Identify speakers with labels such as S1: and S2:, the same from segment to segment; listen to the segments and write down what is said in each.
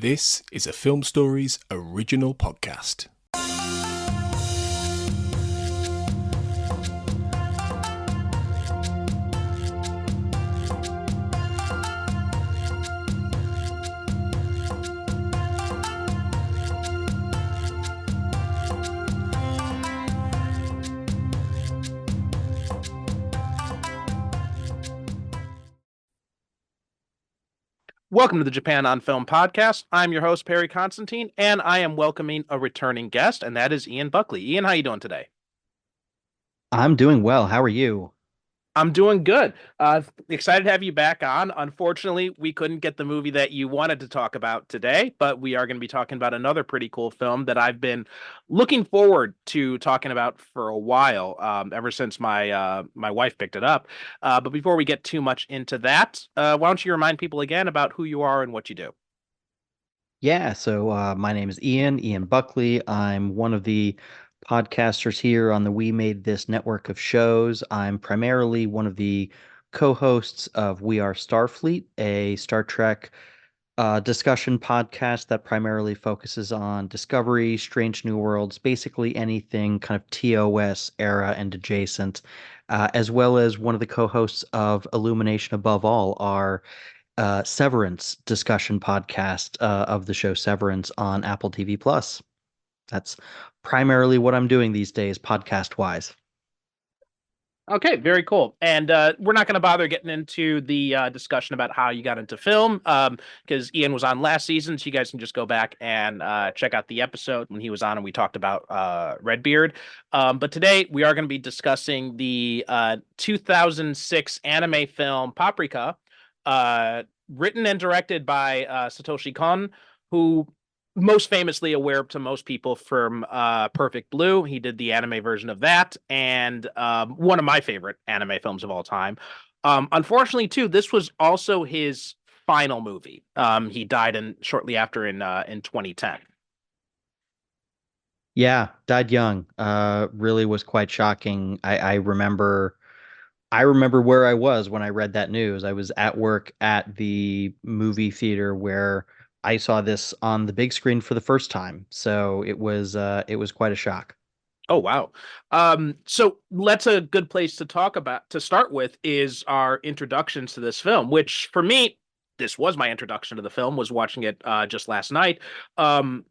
S1: This is a Film Stories original podcast.
S2: Welcome to the Japan on Film podcast. I'm your host, Perry Constantine, and I am welcoming a returning guest, and that is Ian Buckley. Ian, how you doing today?
S3: I'm doing well. How are you?
S2: I'm doing good. Excited to have you back on. Unfortunately, we couldn't get the movie that you wanted to talk about today, but we are going to be talking about another pretty cool film that I've been looking forward to talking about for a while, ever since my wife picked it up. But before we get too much into that, why don't you remind people again about who you are and what you do?
S3: My name is Ian Buckley. I'm one of the podcasters here on the We Made This network of shows. I'm primarily one of the co-hosts of We Are Starfleet, a Star Trek discussion podcast that primarily focuses on Discovery, Strange New Worlds, basically anything kind of TOS era and adjacent, as well as one of the co-hosts of Illumination Above All, our Severance discussion podcast of the show Severance on Apple TV Plus. That's primarily what I'm doing these days, podcast wise.
S2: Okay, very cool. And we're not going to bother getting into the discussion about how you got into film, because Ian was on last season, so you guys can just go back and check out the episode when he was on and we talked about Redbeard. But today we are going to be discussing the 2006 anime film Paprika, written and directed by Satoshi Kon, who most famously aware to most people from Perfect Blue. He did the anime version of that, and one of my favorite anime films of all time. Unfortunately, too, this was also his final movie. He died shortly after in 2010.
S3: Yeah, died young. Really was quite shocking. I remember where I was when I read that news. I was at work at the movie theater where I saw this on the big screen for the first time. So it was quite a shock.
S2: Oh wow. So that's a good place to talk about to start with is our introductions to this film, which for me, this was my introduction to the film, was watching it just last night. Um,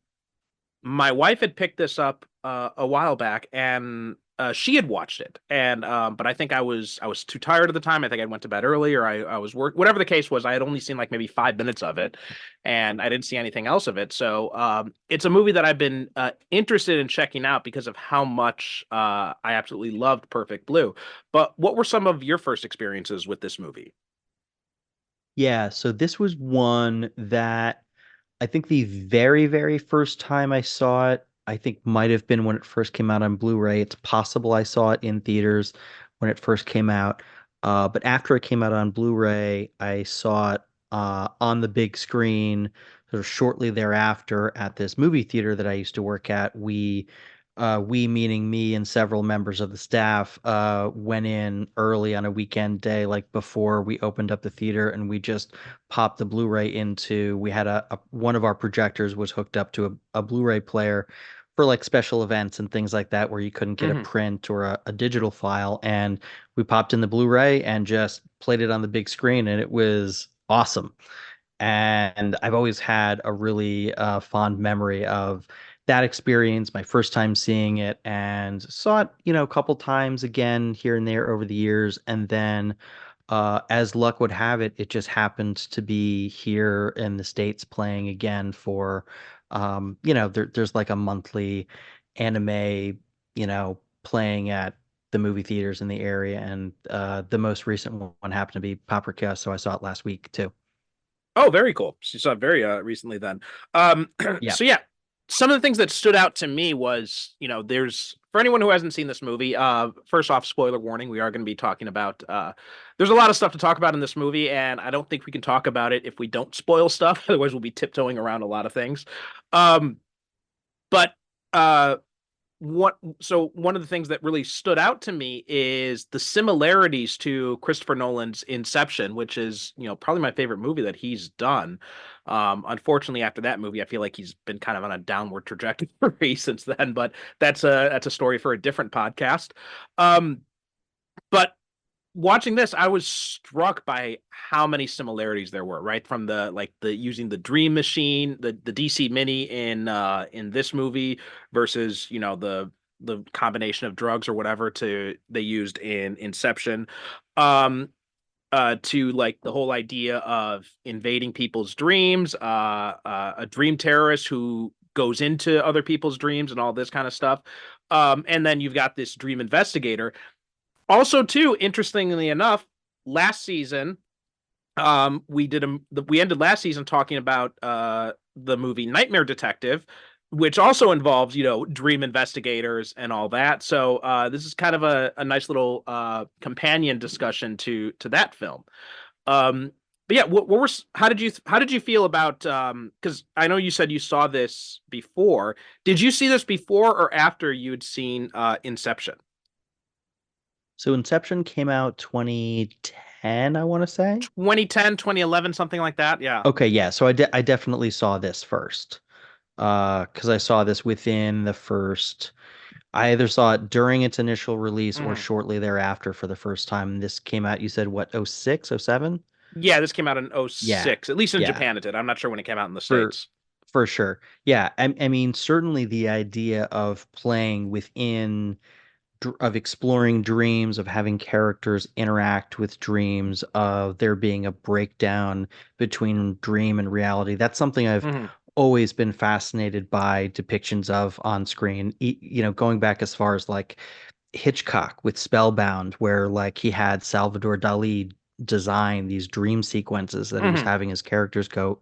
S2: my wife had picked this up a while back, and she had watched it, and but I think I was too tired at the time. I think I went to bed early, or I was work. Whatever the case was, I had only seen like maybe 5 minutes of it, and I didn't see anything else of it. So it's a movie that I've been interested in checking out because of how much I absolutely loved Perfect Blue. But what were some of your first experiences with this movie?
S3: Yeah, so this was one that I think the very, very first time I saw it, I think might have been when it first came out on Blu-ray. It's possible I saw it in theaters when it first came out. But after it came out on Blu-ray, I saw it on the big screen sort of shortly thereafter at this movie theater that I used to work at. We meaning me and several members of the staff, went in early on a weekend day, like before we opened up the theater, and we just popped the Blu-ray into. We had one of our projectors was hooked up to a Blu-ray player for like special events and things like that, where you couldn't get a
S2: Hmm.
S3: print or a digital file, and we popped in the Blu-ray and just played it on the big screen, and it was awesome. And I've always had a really fond memory of that experience, my first time seeing it, and saw it, a couple times again here and there over the years. And then, as luck would have it, it just happened to be here in the States playing again for, there's like a monthly anime, playing at the movie theaters in the area. And the most recent one happened to be Paprika, so I saw it last week too.
S2: Oh, very cool. So you saw it very recently then.
S3: Yeah.
S2: So yeah, some of the things that stood out to me was, there's for anyone who hasn't seen this movie, first off, spoiler warning, we are going to be talking about there's a lot of stuff to talk about in this movie, and I don't think we can talk about it if we don't spoil stuff. Otherwise, we'll be tiptoeing around a lot of things. Um, but uh one of the things that really stood out to me is the similarities to Christopher Nolan's Inception, which is, probably my favorite movie that he's done. Unfortunately, after that movie, I feel like he's been kind of on a downward trajectory since then, but that's a story for a different podcast. But watching this, I was struck by how many similarities there were, right? From the using the Dream Machine, the DC Mini in this movie versus, the combination of drugs or whatever they used in Inception. To like the whole idea of invading people's dreams, a dream terrorist who goes into other people's dreams and all this kind of stuff. And then you've got this dream investigator. Also, too, interestingly enough, last season, we ended last season talking about the movie Nightmare Detective, which also involves, dream investigators and all that. So this is kind of a nice little companion discussion to that film. But yeah, how did you feel about, because I know you said you saw this before. Did you see this before or after you'd seen Inception?
S3: So Inception came out 2010, I want to say.
S2: 2010, 2011, something like that. Yeah.
S3: Okay, yeah. So I definitely saw this first. Because I saw this within the first. I either saw it during its initial release or
S2: Mhm.
S3: shortly thereafter for the first time. This came out, you said what, 06, 07?
S2: Yeah, this came out in
S3: Yeah.
S2: 06. At least in
S3: Yeah.
S2: Japan it did. I'm not sure when it came out in the
S3: For
S2: States.
S3: for sure. Yeah. I mean, certainly the idea of playing within of exploring dreams, of having characters interact with dreams, of there being a breakdown between dream and reality. That's something I've
S2: Hmm.
S3: always been fascinated by depictions of on screen. Going back as far as like Hitchcock with Spellbound, where like he had Salvador Dali design these dream sequences that he was
S2: Hmm.
S3: having his characters go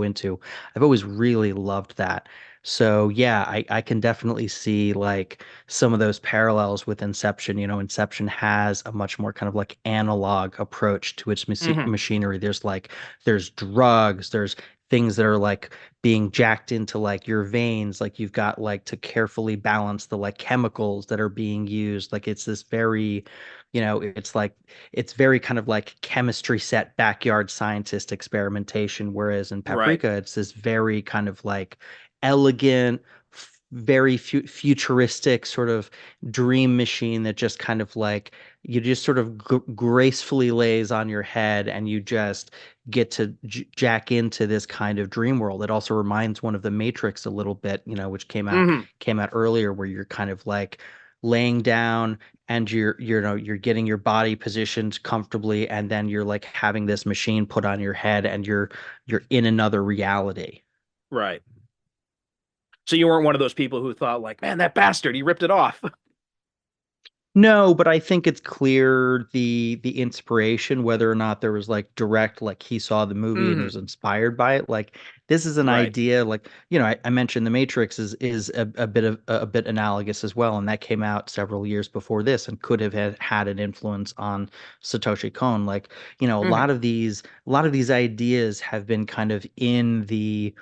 S3: into. I've always really loved that. So yeah, I can definitely see like some of those parallels with Inception. Inception has a much more kind of like analog approach to its
S2: Hmm.
S3: machinery. There's drugs, there's things that are like being jacked into like your veins, like you've got like to carefully balance the like chemicals that are being used. Like it's this very, it's like it's very kind of like chemistry set backyard scientist experimentation, whereas in
S2: Right.
S3: Paprika it's this very kind of like elegant, very futuristic sort of dream machine that just kind of like you just sort of gracefully lays on your head and you just get to jack into this kind of dream world. It also reminds one of the Matrix a little bit, which
S2: Hmm.
S3: came out earlier, where you're kind of like laying down and you're getting your body positioned comfortably, and then you're like having this machine put on your head and you're in another reality.
S2: Right. So you weren't one of those people who thought like, man, that bastard, he ripped it off.
S3: No, but I think it's clear the inspiration, whether or not there was like direct, like he saw the movie and
S2: Hmm.
S3: was inspired by it. Like this is an
S2: Right.
S3: idea, like I mentioned the Matrix is a bit analogous as well, and that came out several years before this and could have had an influence on Satoshi Kon. Like
S2: Hmm.
S3: a lot of these ideas have been kind of in the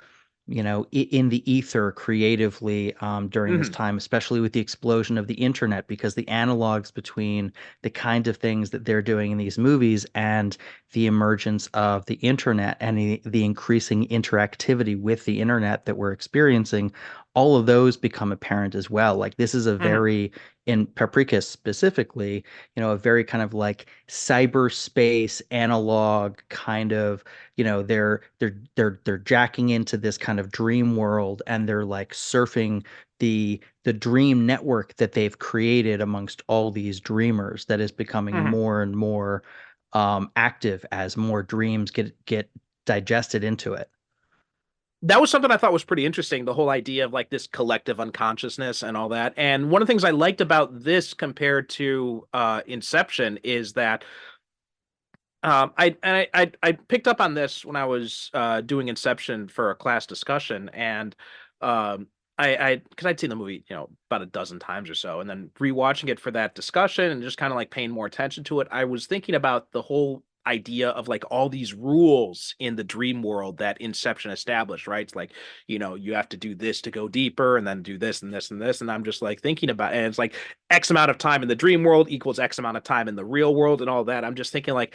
S3: in the ether creatively during this
S2: Hmm.
S3: time, especially with the explosion of the internet, because the analogs between the kind of things that they're doing in these movies and the emergence of the internet and the increasing interactivity with the internet that we're experiencing, all of those become apparent as well. Like this is a
S2: Hmm.
S3: very, in Paprika specifically, a very kind of like cyberspace analog kind of they're jacking into this kind of dream world, and they're like surfing the dream network that they've created amongst all these dreamers that is becoming
S2: Hmm.
S3: more and more active as more dreams get digested into it.
S2: That was something I thought was pretty interesting, the whole idea of like this collective unconsciousness and all that. And one of the things I liked about this compared to Inception is that I picked up on this when I was doing Inception for a class discussion, and because I'd seen the movie, about a dozen times or so, and then rewatching it for that discussion and just kind of like paying more attention to it, I was thinking about the whole idea of like all these rules in the dream world that Inception established, right? It's like, you have to do this to go deeper and then do this and this and this. And I'm just like thinking about, and it's like X amount of time in the dream world equals X amount of time in the real world and all that. I'm just thinking like,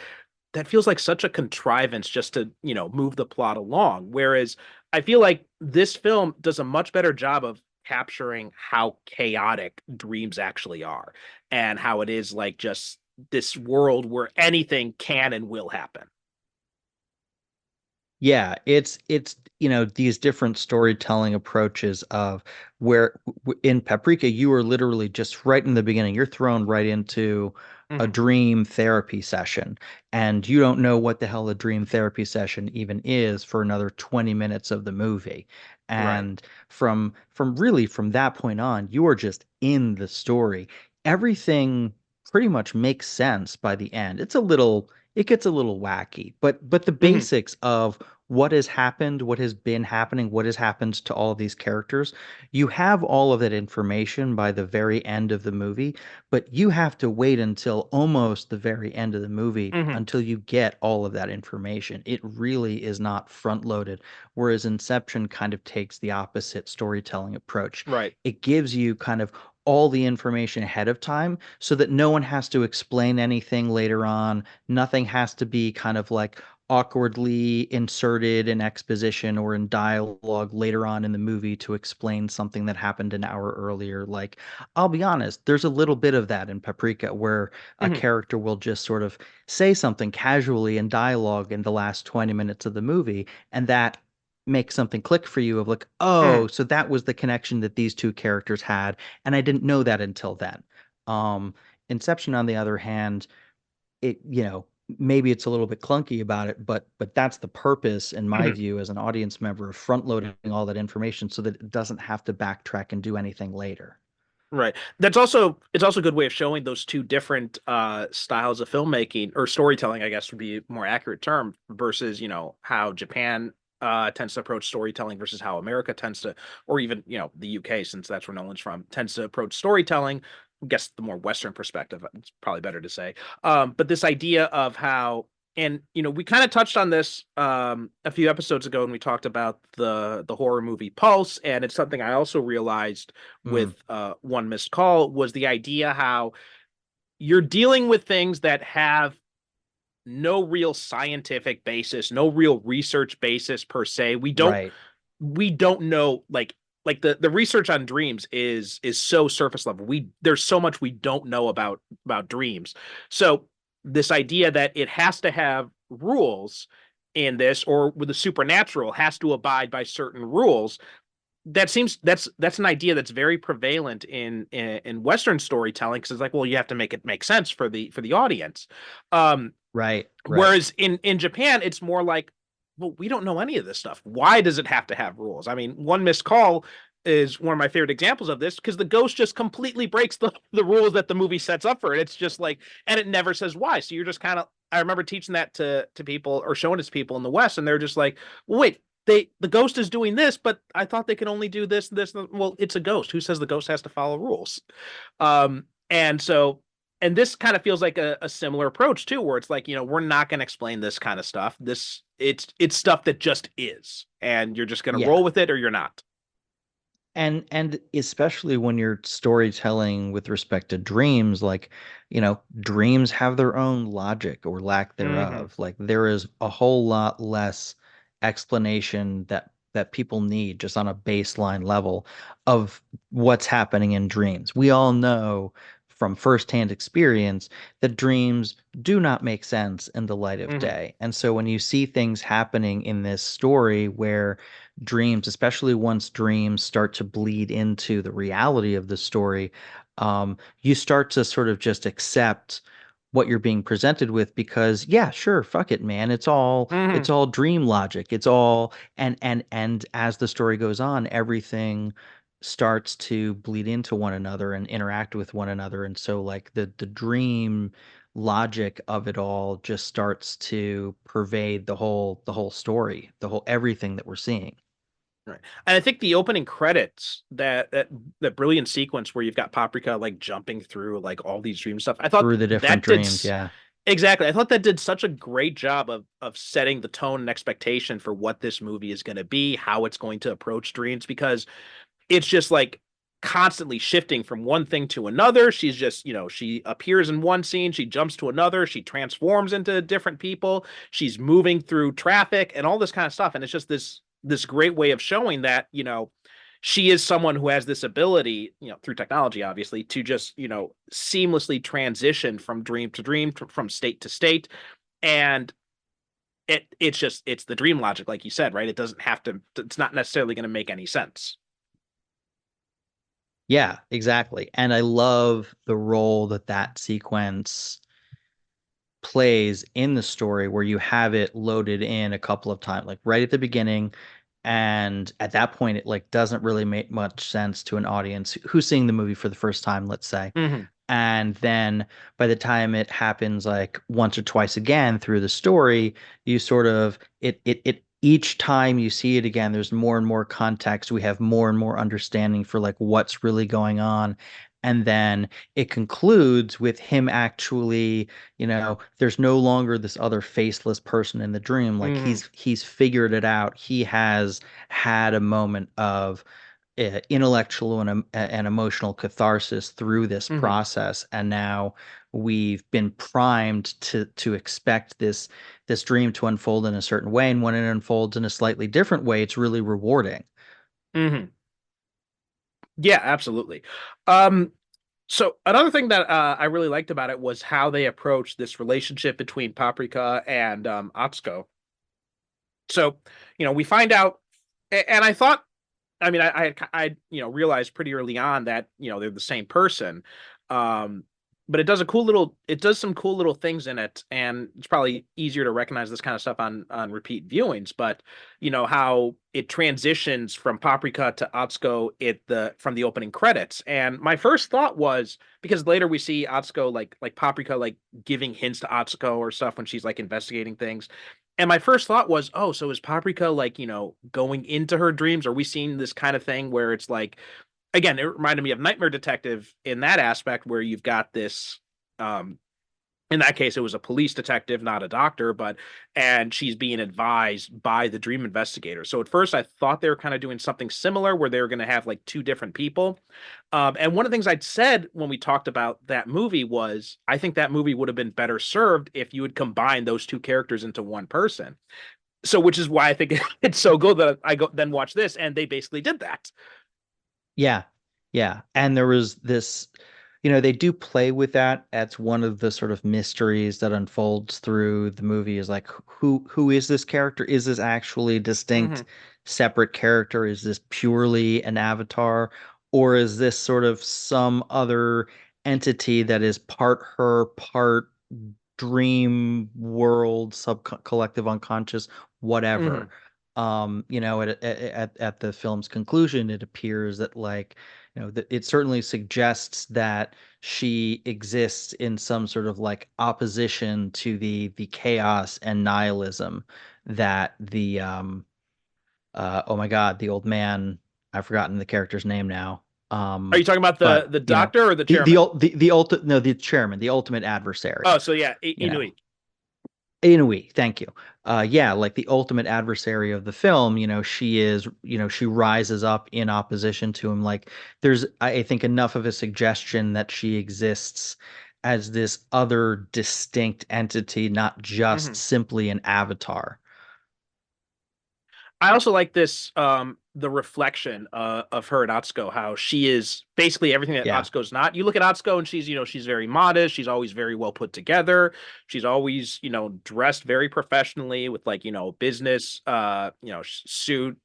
S2: that feels like such a contrivance just to, move the plot along. Whereas I feel like this film does a much better job of capturing how chaotic dreams actually are and how it is like just this world where anything can and will happen.
S3: Yeah, it's these different storytelling approaches of where in Paprika you are literally just right in the beginning, you're thrown right into a
S2: Mhm.
S3: dream therapy session, and you don't know what the hell a dream therapy session even is for another 20 minutes of the movie.
S2: Right.
S3: And from that point on, you are just in the story. Everything pretty much makes sense by the end. It gets a little wacky, but the
S2: Mhm.
S3: basics of what has happened, what has been happening, what has happened to all of these characters, you have all of that information by the very end of the movie, but you have to wait until almost the very end of the movie
S2: Mhm.
S3: until you get all of that information. It really is not front loaded, whereas Inception kind of takes the opposite storytelling approach.
S2: Right.
S3: It gives you kind of all the information ahead of time so that no one has to explain anything later on. Nothing has to be kind of like awkwardly inserted in exposition or in dialogue later on in the movie to explain something that happened an hour earlier. Like, I'll be honest, there's a little bit of that in Paprika where a
S2: Mhm.
S3: character will just sort of say something casually in dialogue in the last 20 minutes of the movie, and that makes something click for you of like, oh,
S2: Mhm.
S3: so that was the connection that these two characters had, and I didn't know that until then. Um, Inception, on the other hand, maybe it's a little bit clunky about it, but that's the purpose, in my
S2: Mhm.
S3: view, as an audience member, of front loading all that information so that it doesn't have to backtrack and do anything later.
S2: Right. It's also a good way of showing those two different styles of filmmaking or storytelling, I guess would be a more accurate term, versus, how Japan tends to approach storytelling versus how America tends to, or even, the UK, since that's where Nolan's from, tends to approach storytelling. I guess the more Western perspective, it's probably better to say. But this idea of how, and we kind of touched on this a few episodes ago when we talked about the horror movie Pulse, and it's something I also realized
S3: Mm,
S2: with One Missed Call, was the idea how you're dealing with things that have no real scientific basis, no real research basis per se.
S3: right.
S2: We don't know, like the research on dreams is so surface level. There's so much we don't know about dreams. So this idea that it has to have rules in this, or with the supernatural has to abide by certain rules, that's an idea that's very prevalent in Western storytelling, because it's like, well, you have to make it make sense for the audience. Um,
S3: Right, right.
S2: Whereas in Japan, it's more like, well, we don't know any of this stuff. Why does it have to have rules? I mean, One Missed Call is one of my favorite examples of this, because the ghost just completely breaks the rules that the movie sets up for it. It's just like, and it never says why. So you're just kind of, I remember teaching that to people, or showing it to people in the West, and they're just like, well, wait, the ghost is doing this, but I thought they could only do this, this. Well, it's a ghost. Who says the ghost has to follow rules? And so, and this kind of feels like a similar approach too, where it's like, we're not going to explain this kind of stuff. It's stuff that just is, and you're just going to
S3: Yeah.
S2: roll with it or you're not.
S3: And especially when you're storytelling with respect to dreams, like, dreams have their own logic or lack
S2: Hmm.
S3: thereof. Like, there is a whole lot less explanation that people need just on a baseline level of what's happening in dreams. We all know from firsthand experience that dreams do not make sense in the light of
S2: Hmm.
S3: day. And so when you see things happening in this story where dreams, especially once dreams start to bleed into the reality of the story, you start to sort of just accept what you're being presented with because, yeah, sure, fuck it, man.
S2: Hmm.
S3: It's all dream logic. It's all and as the story goes on, everything starts to bleed into one another and interact with one another. And so like the dream logic of it all just starts to pervade the whole story, the whole everything that we're seeing.
S2: Right. And I think the opening credits, that brilliant sequence where you've got Paprika like jumping through like all these dream stuff. I thought
S3: Through the different
S2: that did
S3: dreams, yeah.
S2: Exactly. I thought that did such a great job of setting the tone and expectation for what this movie is going to be, how it's going to approach dreams, because it's just like constantly shifting from one thing to another. She's just, she appears in one scene, she jumps to another, she transforms into different people, she's moving through traffic and all this kind of stuff. And it's just this great way of showing that, she is someone who has this ability, through technology, obviously, to just, seamlessly transition from dream to dream, from state to state. And it's the dream logic, like you said, right? It doesn't have to, it's not necessarily going to make any sense.
S3: Yeah, exactly. And I love the role that that sequence plays in the story where you have it loaded in a couple of times, like right at the beginning. And at that point, it like doesn't really make much sense to an audience who's seeing the movie for the first time, let's say.
S2: Mm-hmm.
S3: And then by the time it happens like once or twice again through the story, you sort of it each time you see it again, there's more and more context. We have more and more understanding for like what's really going on. And then it concludes with him actually, there's no longer this other faceless person in the dream. Like
S2: Mm-hmm.
S3: he's figured it out. He has had a moment of intellectual and emotional catharsis through this
S2: Mm-hmm.
S3: process, and now we've been primed to expect this dream to unfold in a certain way, and when it unfolds in a slightly different way, it's really rewarding.
S2: Mm-hmm. Yeah, absolutely. Um, so another thing that I really liked about it was how they approached this relationship between Paprika and Atsuko. So, we find out, and I thought, I mean, realized pretty early on that they're the same person. Um, but it does some cool little things in it, and it's probably easier to recognize this kind of stuff on repeat viewings. But how it transitions from Paprika to Atsuko from the opening credits, and my first thought was, because later we see Atsuko like Paprika like giving hints to Atsuko or stuff when she's like investigating things. And my first thought was, oh, so is Paprika like, going into her dreams? Are we seeing this kind of thing where it's like, again, it reminded me of Nightmare Detective in that aspect where you've got this, um, in that case, it was a police detective, not a doctor, and she's being advised by the dream investigator. So at first I thought they were kind of doing something similar where they were going to have like two different people. And one of the things I'd said when we talked about that movie was, I think that movie would have been better served if you had combined those two characters into one person. So, which is why I think it's so good that I go then watch this, and they basically did that.
S3: Yeah. Yeah. And there was this, they do play with that. That's one of the sort of mysteries that unfolds through the movie is like, who is this character? Is this actually a distinct,
S2: Mm-hmm.
S3: separate character? Is this purely an avatar? Or is this sort of some other entity that is part her, part dream world, sub collective unconscious,
S2: Mm-hmm.
S3: whatever. At the film's conclusion, it appears that like, that it certainly suggests that she exists in some sort of like opposition to the chaos and nihilism that the oh my God, the old man, I've forgotten the character's name now.
S2: Are you talking about the
S3: But
S2: the doctor or the chairman?
S3: the ultimate, no, the chairman, the ultimate
S2: Oh,
S3: adversary,
S2: so yeah,
S3: you know.
S2: Inui.
S3: Inui, thank you. Yeah, like the ultimate adversary of the film, she is, she rises up in opposition to him. Like there's, I think, enough of a suggestion that she exists as this other distinct entity, not just
S2: Mm-hmm.
S3: simply an avatar.
S2: I also like this the reflection of her at Atsuko, how she is basically everything that
S3: Yeah.
S2: Atsuko's not. You look at Atsuko and she's very modest, she's always very well put together. She's always, dressed very professionally with like, business suit,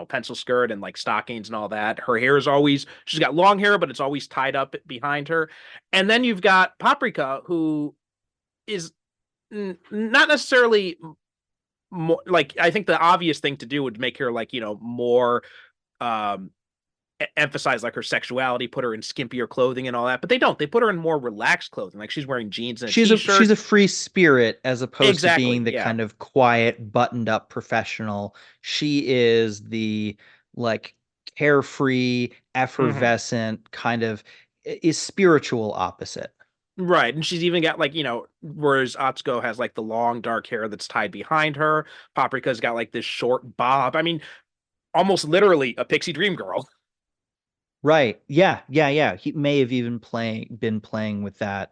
S2: pencil skirt and like stockings and all that. Her hair is always she's got long hair, but it's always tied up behind her. And then you've got Paprika, who is not necessarily more like, I think the obvious thing to do would make her like, more um emphasize like her sexuality, put her in skimpier clothing and all that, but they don't. They put her in more relaxed clothing. Like she's wearing jeans and a
S3: She's
S2: t-shirt.
S3: a free spirit as opposed to
S2: Exactly.
S3: being the
S2: Yeah.
S3: kind of quiet, buttoned up professional. She is the like carefree,
S2: Hmm.
S3: effervescent kind of is spiritual opposite.
S2: Right. And she's even got like, whereas Atsuko has like the long dark hair that's tied behind her. Paprika's got like this short bob. I mean, almost literally a pixie dream girl.
S3: Right. Yeah. Yeah. Yeah. He may have even been playing with that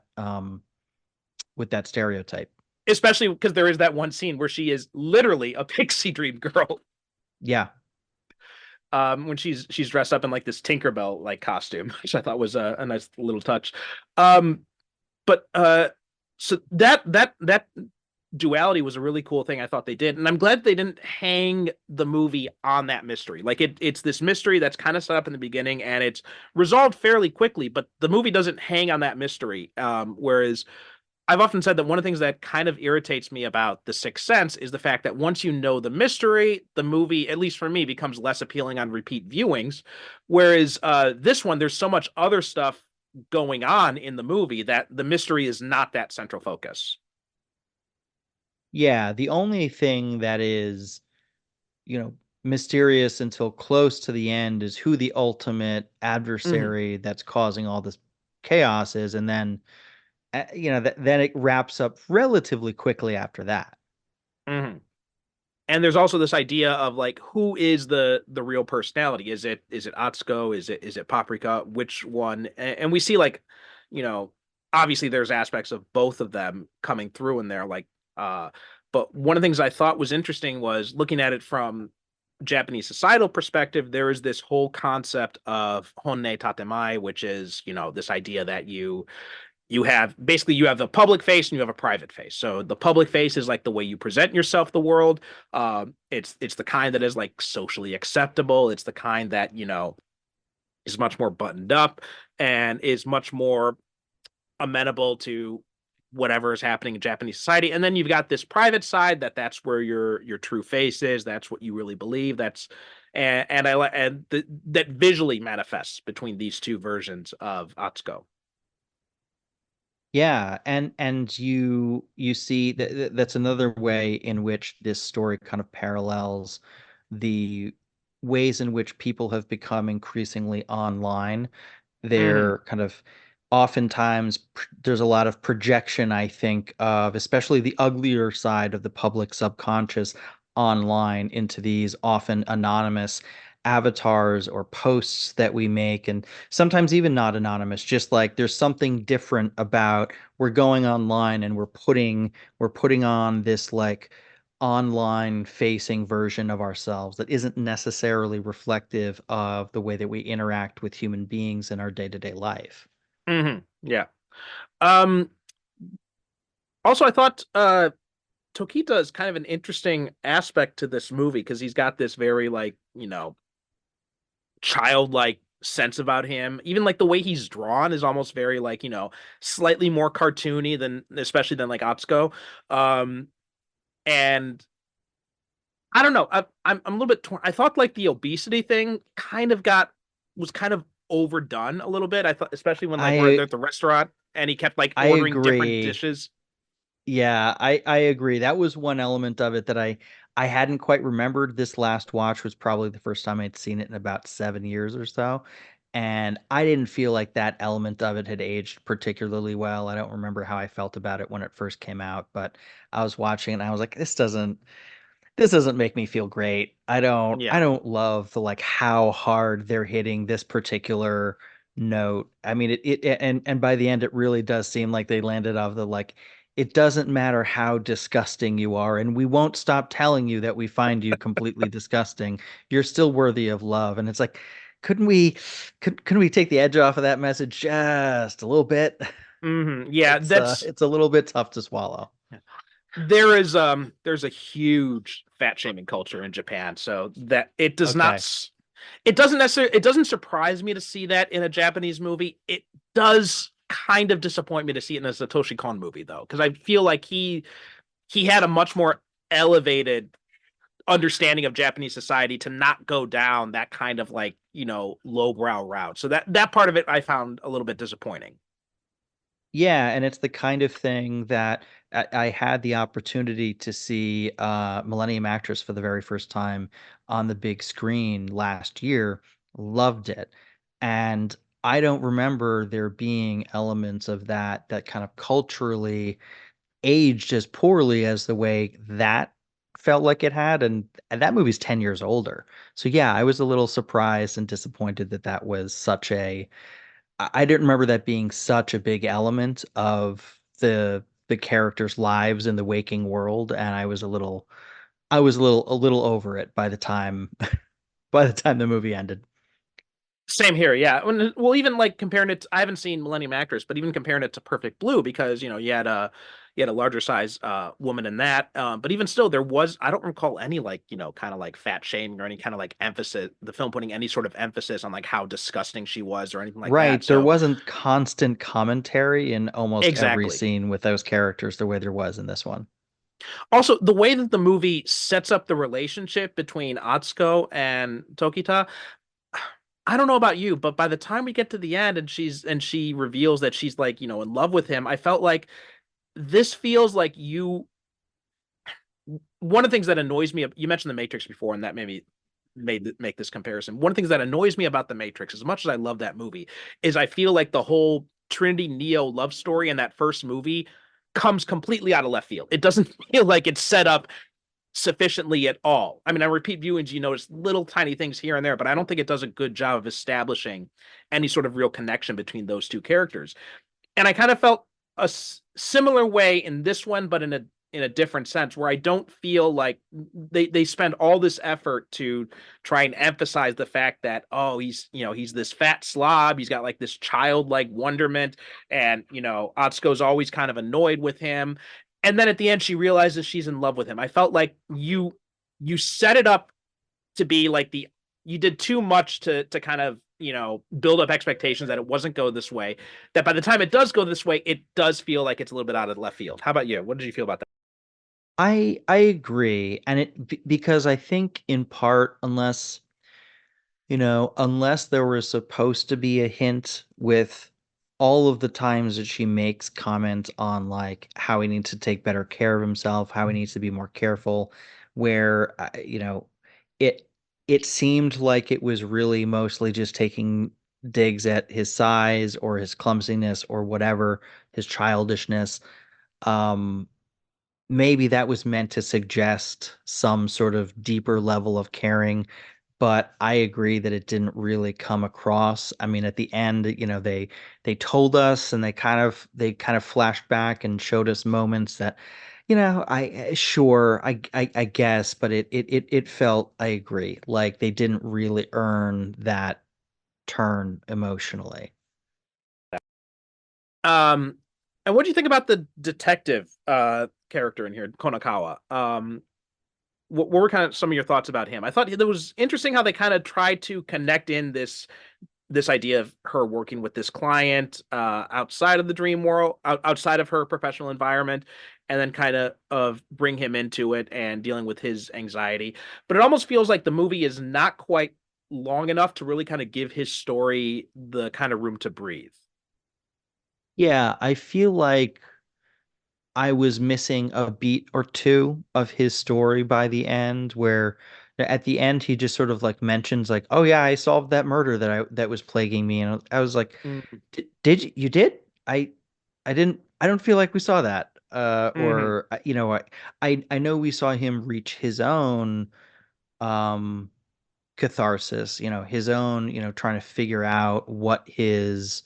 S3: stereotype.
S2: Especially because there is that one scene where she is literally a pixie dream girl.
S3: Yeah.
S2: When she's dressed up in like this Tinkerbell like costume, which I thought was a nice little touch. Um, but so that duality was a really cool thing I thought they did, and I'm glad they didn't hang the movie on that mystery. Like it's this mystery that's kind of set up in the beginning and it's resolved fairly quickly, but the movie doesn't hang on that mystery. Whereas I've often said that one of the things that kind of irritates me about The Sixth Sense is the fact that once you know the mystery, the movie, at least for me, becomes less appealing on repeat viewings. Whereas this one, there's so much other stuff going on in the movie that the mystery is not that central focus.
S3: Yeah. The only thing that is, you know, mysterious until close to the end is who the ultimate
S2: Mm-hmm.
S3: adversary that's causing all this chaos is, and then then it wraps up relatively quickly after that.
S2: Mm-hmm. And there's also this idea of like who is the real personality? Is it Atsuko? Is it Paprika? Which one? And we see like, you know, obviously there's aspects of both of them coming through in there. Like, but one of the things I thought was interesting was looking at it from Japanese societal perspective. There is this whole concept of honne tatemai, which is this idea that you have the public face and you have a private face. So the public face is like the way you present yourself to the world. It's the kind that is like socially acceptable. It's the kind that is much more buttoned up and is much more amenable to whatever is happening in Japanese society. And then you've got this private side that's where your true face is. That's what you really believe. That visually manifests between these two versions of Atsuko.
S3: Yeah, and you see that's another way in which this story kind of parallels the ways in which people have become increasingly online.
S2: Mm-hmm.
S3: They're kind of oftentimes there's a lot of projection, I think, of especially the uglier side of the public subconscious online into these often anonymous avatars or posts that we make, and sometimes even not anonymous, just like there's something different about we're going online and we're putting on this like online facing version of ourselves that isn't necessarily reflective of the way that we interact with human beings in our day-to-day life.
S2: Mm-hmm. Yeah. Um, Also, I thought Tokita is kind of an interesting aspect to this movie because he's got this very like, childlike sense about him. Even like the way he's drawn is almost very like, slightly more cartoony than especially than like Atsuko. Um, and I don't know. I'm a little bit torn. I thought like the obesity thing was kind of overdone a little bit. I thought especially when like we're
S3: I
S2: at the restaurant and he kept like
S3: I
S2: ordering different
S3: agree.
S2: dishes.
S3: Yeah, I agree. That was one element of it that I hadn't quite remembered. This last watch was probably the first time I'd seen it in about 7 years or so. And I didn't feel like that element of it had aged particularly well. I don't remember how I felt about it when it first came out, but I was watching it and I was like, this doesn't make me feel great. I don't
S2: Yeah.
S3: I don't love the like how hard they're hitting this particular note. I mean and by the end it really does seem like they landed off the like it doesn't matter how disgusting you are, and we won't stop telling you that we find you completely disgusting. You're still worthy of love. And it's like, couldn't we take the edge off of that message just a little bit?
S2: Yeah,
S3: It's a little bit tough to swallow.
S2: there's a huge fat shaming culture in Japan, so that it does not
S3: Okay.
S2: s- it doesn't surprise me to see that in a Japanese movie. It does kind of disappoint me to see it in a Satoshi Kon movie though, because I feel like he had a much more elevated understanding of Japanese society to not go down that kind of like, lowbrow route. So that part of it I found a little bit disappointing.
S3: Yeah, and it's the kind of thing that I had the opportunity to see Millennium Actress for the very first time on the big screen last year. Loved it. And I don't remember there being elements of that kind of culturally aged as poorly as the way that felt like it had, and that movie's 10 years older. So yeah, I was a little surprised and disappointed that that was such a I didn't remember that being such a big element of the characters' lives in the waking world, and I was a little over it by the time by the time the movie ended.
S2: Same here, yeah. Well, even like comparing it, I haven't seen Millennium Actress, but even comparing it to Perfect Blue, because you had a larger size woman in that. But even still, there was I don't recall any like kind of like fat shaming or any kind of like emphasis. The film putting any sort of emphasis on like how disgusting she was or anything like that.
S3: Right, there
S2: So
S3: wasn't constant commentary in almost every
S2: exactly.
S3: scene with those characters the way there was in this one.
S2: Also, the way that the movie sets up the relationship between Atsuko and Tokita, I don't know about you, but by the time we get to the end and she reveals that she's like, in love with him, I felt like this feels like you one of the things that annoys me, you mentioned the Matrix before, and that made me make this comparison. One of the things that annoys me about the Matrix, as much as I love that movie, is I feel like the whole Trinity Neo love story in that first movie comes completely out of left field. It doesn't feel like it's set up sufficiently at all. I mean, I repeat viewings, you notice little tiny things here and there, but I don't think it does a good job of establishing any sort of real connection between those two characters. And I kind of felt a similar way in this one, but in a different sense, where I don't feel like they spend all this effort to try and emphasize the fact that, oh, he's this fat slob, he's got like this childlike wonderment, and Atsuko's always kind of annoyed with him, and then at the end she realizes she's in love with him. I felt like you set it up to be like you did too much to kind of build up expectations that it wasn't go this way, that by the time it does go this way, it does feel like it's a little bit out of left field. How about you? What did you feel about that?
S3: I agree, and because I think in part, unless there was supposed to be a hint with all of the times that she makes comments on like how he needs to take better care of himself, how he needs to be more careful, where it it seemed like it was really mostly just taking digs at his size or his clumsiness or whatever, his childishness. Um, Maybe that was meant to suggest some sort of deeper level of caring, but I agree that it didn't really come across. I mean, at the end, they told us and they kind of flashed back and showed us moments that, sure, I guess, but it felt, I agree, like they didn't really earn that turn emotionally.
S2: Um, and what do you think about the detective character in here, Konakawa? What were kind of some of your thoughts about him? I thought it was interesting how they kind of tried to connect in this idea of her working with this client outside of the dream world, outside of her professional environment, and then kind of bring him into it and dealing with his anxiety. But it almost feels like the movie is not quite long enough to really kind of give his story the kind of room to breathe.
S3: Yeah, I feel like I was missing a beat or two of his story by the end, where at the end he just sort of like mentions like, "Oh yeah, I solved that murder that was plaguing me," and I was like,
S2: Mm-hmm.
S3: Did you did? I didn't. I don't feel like we saw that."
S2: Mm-hmm.
S3: Or I know we saw him reach his own um catharsis, his own, trying to figure out what his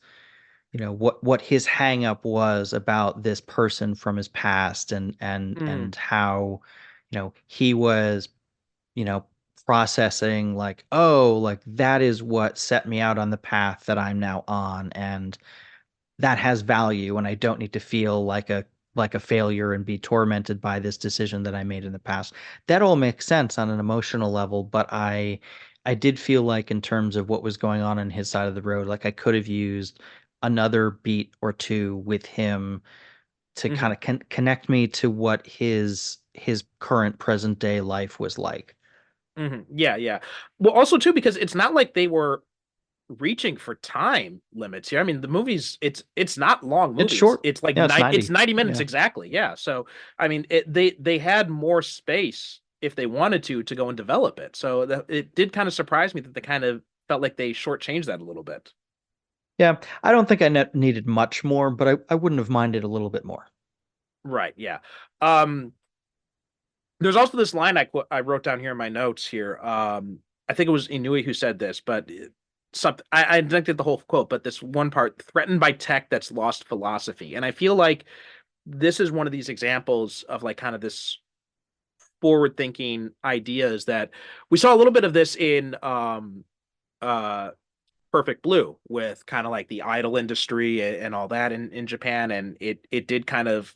S3: hang up was about this person from his past, and how he was you know processing like, oh, like that is what set me out on the path that I'm now on, and that has value, and I don't need to feel like a failure and be tormented by this decision that I made in the past. That all makes sense on an emotional level, but I did feel like in terms of what was going on his side of the road, like I could have used another beat or two with him to
S2: Mm-hmm.
S3: kind of connect me to what his current present day life was like.
S2: Mm-hmm. Yeah, yeah. Well, also too, because it's not like they were reaching for time limits here. I mean, the movies, it's not long
S3: It's
S2: movies.
S3: short.
S2: It's like
S3: Yeah, it's
S2: it's
S3: 90.
S2: 90 minutes
S3: Yeah.
S2: exactly. Yeah. So I mean, they had more space if they wanted to go and develop it. So it did kind of surprise me that they kind of felt like they shortchanged that a little bit.
S3: Yeah, I don't think I needed much more, but I wouldn't have minded a little bit more.
S2: Right. Yeah. Um, there's also this line I wrote down here in my notes here. I think it was Inui who said this, but something I neglected the whole quote, but this one part, threatened by tech that's lost philosophy. And I feel like this is one of these examples of like kind of this forward thinking ideas that we saw a little bit of this in uh Perfect Blue with kind of like the idol industry and all that in Japan, and it did kind of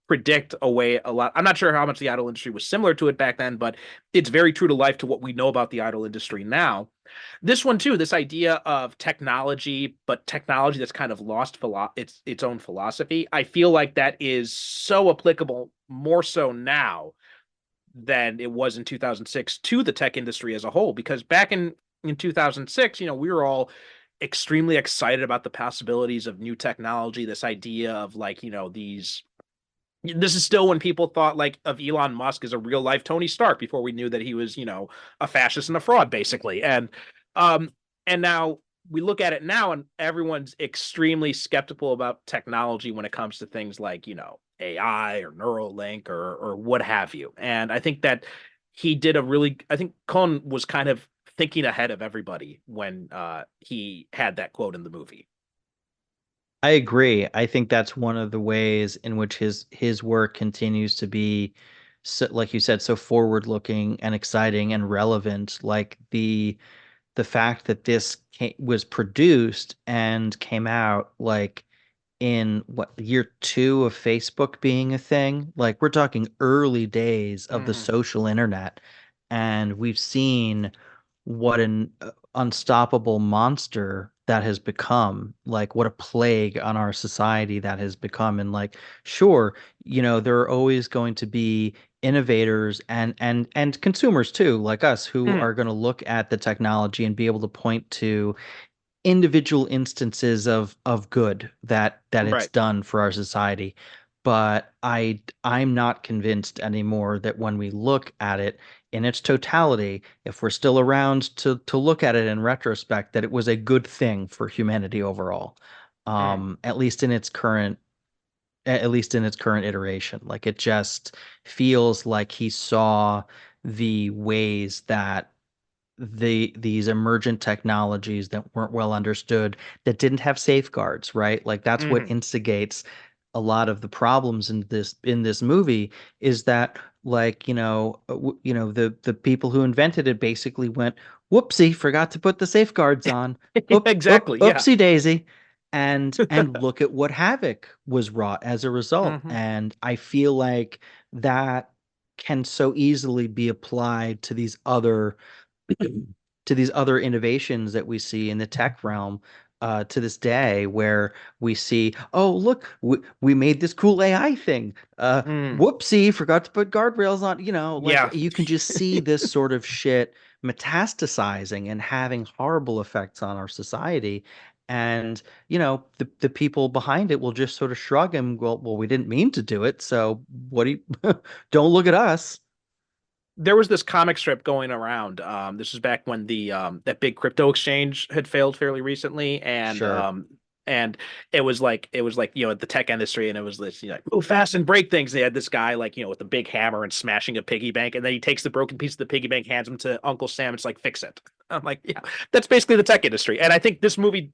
S2: predict away a lot. I'm not sure how much the idol industry was similar to it back then, but it's very true to life to what we know about the idol industry now. This one too, this idea of technology, but technology that's kind of lost its own philosophy. I feel like that is so applicable more so now than it was in 2006 to the tech industry as a whole, because back in 2006, we were all extremely excited about the possibilities of new technology, this idea of like, this is still when people thought like of Elon Musk as a real life Tony Stark before we knew that he was, a fascist and a fraud basically. Um and now we look at it now and everyone's extremely skeptical about technology when it comes to things like, AI or Neuralink or what have you. And I think that I think Kon was kind of thinking ahead of everybody when he had that quote in the movie.
S3: I agree. I think that's one of the ways in which his work continues to be, so, like you said, so forward looking and exciting and relevant. Like the fact that was produced and came out like in what year two of Facebook being a thing. Like we're talking early days of the
S2: Mm-hmm.
S3: social internet, and we've seen what an unstoppable monster that has become, like what a plague on our society that has become. And like, sure, there are always going to be innovators and consumers too, like us, who
S2: Mm-hmm.
S3: are going to look at the technology and be able to point to individual instances of good that it's
S2: Right.
S3: done for our society. But I'm not convinced anymore that when we look at it in its totality, if we're still around to look at it in retrospect, that it was a good thing for humanity overall.
S2: Mm-hmm.
S3: At least in its current at least in its current iteration. Like it just feels like he saw the ways that these emergent technologies that weren't well understood, that didn't have safeguards, right? Like that's what
S2: Mm-hmm.
S3: instigates a lot of the problems in this movie, is that like the people who invented it basically went, whoopsie, forgot to put the safeguards on,
S2: Exactly. Yeah.
S3: oopsie daisy, and look at what havoc was wrought as a result.
S2: Mm-hmm.
S3: And I feel like that can so easily be applied to these other innovations that we see in the tech realm, to this day, where we see, oh, look, we made this cool AI thing.
S2: Mm.
S3: Whoopsie, forgot to put guardrails on. Like
S2: Yeah.
S3: you can just see this sort of shit metastasizing and having horrible effects on our society. And the people behind it will just sort of shrug and, well, we didn't mean to do it. So what do you don't look at us.
S2: There was this comic strip going around. This was back when the that big crypto exchange had failed fairly recently,
S3: Sure.
S2: and it was like the tech industry, and it was this move fast and break things. They had this guy like with a big hammer and smashing a piggy bank, and then he takes the broken piece of the piggy bank, hands him to Uncle Sam. It's like fix it. I'm like, yeah, that's basically the tech industry, and I think this movie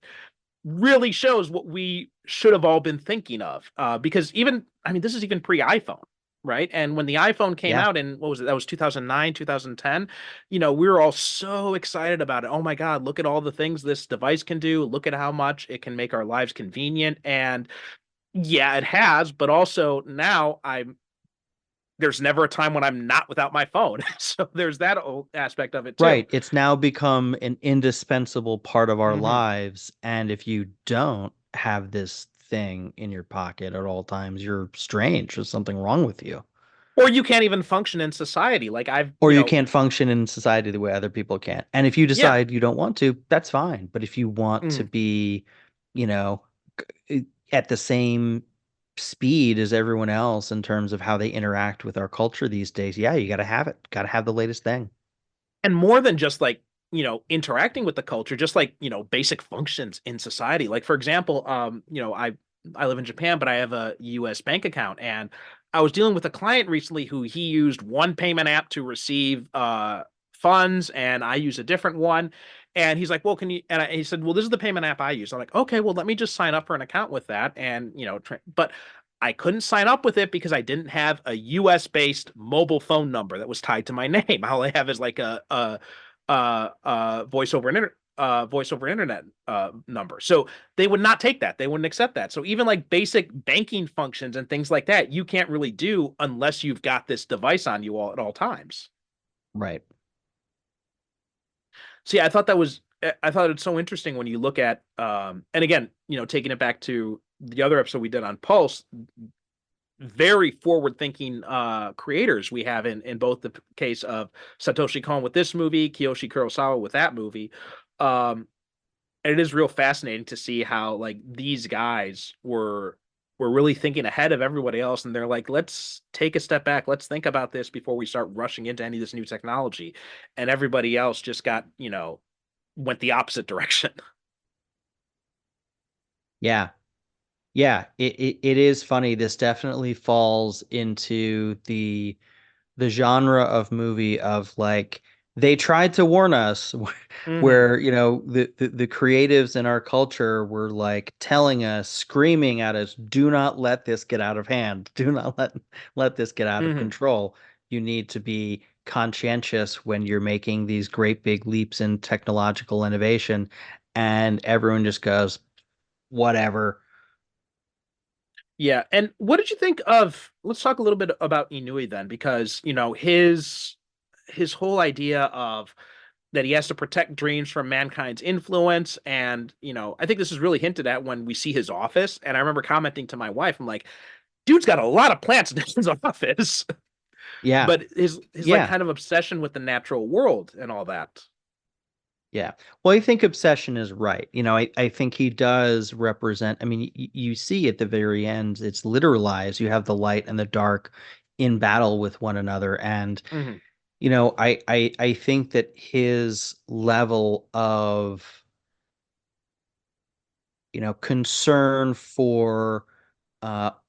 S2: really shows what we should have all been thinking of. Because even, I mean, this is even pre-iPhone, right? And when the iPhone came
S3: Yeah.
S2: out in, what was it? That was 2009, 2010. We were all so excited about it. Oh my God, look at all the things this device can do. Look at how much it can make our lives convenient. And yeah, it has, but also now there's never a time when I'm not without my phone. So there's that aspect of it too.
S3: Right. It's now become an indispensable part of our
S2: Hmm.
S3: lives. And if you don't have this thing in your pocket at all times, you're strange. There's something wrong with you.
S2: Or you can't even function in society. Like
S3: Or you can't function in society the way other people can. And if you
S2: yeah.
S3: decide you don't want to, that's fine. But if you want to
S2: Mm.
S3: be, you know, at the same speed as everyone else in terms of how they interact with our culture these days, yeah, you got to have it. Got to have the latest thing.
S2: And more than just like interacting with the culture, just like, basic functions in society. Like, for example, I live in Japan, but I have a US bank account, and I was dealing with a client recently who he used one payment app to receive funds, and I use a different one. And he's like, "Well, can you?" And he said, "Well, this is the payment app I use." I'm like, "Okay, well, let me just sign up for an account with that." And but I couldn't sign up with it because I didn't have a US based mobile phone number that was tied to my name. All I have is like a voice over internet number. So they would not take that. They wouldn't accept that. So even like basic banking functions and things like that, you can't really do unless you've got this device on you all at all times.
S3: Right.
S2: So yeah, I thought it's so interesting when you look at and again, taking it back to the other episode we did on Pulse, very forward thinking creators we have in both the case of Satoshi Kon with this movie, Kiyoshi Kurosawa with that movie. And it is real fascinating to see how like these guys were really thinking ahead of everybody else, and they're like, let's take a step back, let's think about this before we start rushing into any of this new technology. And everybody else just got, went the opposite direction.
S3: Yeah. Yeah, it is funny. This definitely falls into the genre of movie of like they tried to warn us
S2: Hmm.
S3: where the creatives in our culture were like telling us, screaming at us, do not let this get out of hand, do not let this get out of
S2: Hmm.
S3: control. You need to be conscientious when you're making these great big leaps in technological innovation, and everyone just goes whatever.
S2: Yeah. And what did you think of, let's talk a little bit about Inui then, because, his whole idea of that he has to protect dreams from mankind's influence. And, I think this is really hinted at when we see his office. And I remember commenting to my wife, I'm like, dude's got a lot of plants in his office.
S3: Yeah.
S2: But his like
S3: Yeah.
S2: kind of obsession with the natural world and all that.
S3: Yeah. Well, I think obsession is right. I think he does represent, I mean, you see at the very end, it's literalized. You have the light and the dark in battle with one another. And,
S2: Hmm.
S3: I think that his level of, concern for